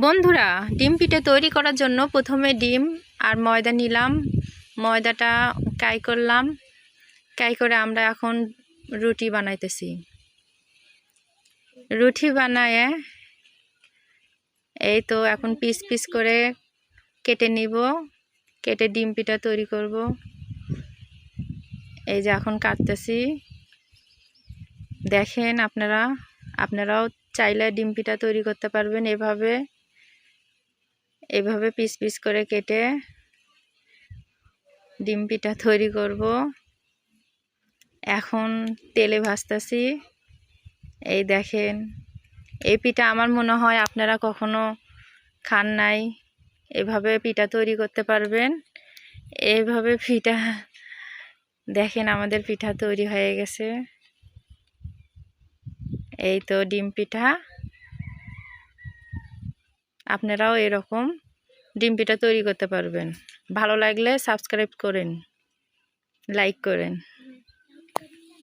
বন্ধুরা, ডিম পিঠে তৈরি করার জন্য প্রথমে ডিম আর ময়দা নিলাম। ময়দাটা কাই করলাম। কাই করে আমরা এখন রুটি বানাইতেছি। রুটি বানায় এই তো এখন পিস পিস করে কেটে নিব। কেটে ডিম পিঠা তৈরি করব। এই যে এখন কাটতেছি, দেখেন আপনারাও চাইলে ডিম পিঠা তৈরি করতে পারবেন। এভাবে পিস পিস করে কেটে ডিম পিঠা তৈরি করব। এখন তেলে ভাজতেছি। এই দেখেন, এই পিঠা আমার মনে হয় আপনারা কখনো খান নাই। এভাবে পিঠা তৈরি করতে পারবেন। এইভাবে পিঠা দেখেন, আমাদের পিঠা তৈরি হয়ে গেছে। এই তো ডিম পিঠা। আপনারাও এরকম ডিম পিঠা তৈরি করতে পারবেন। ভালো লাগলে সাবস্ক্রাইব করেন, লাইক করেন।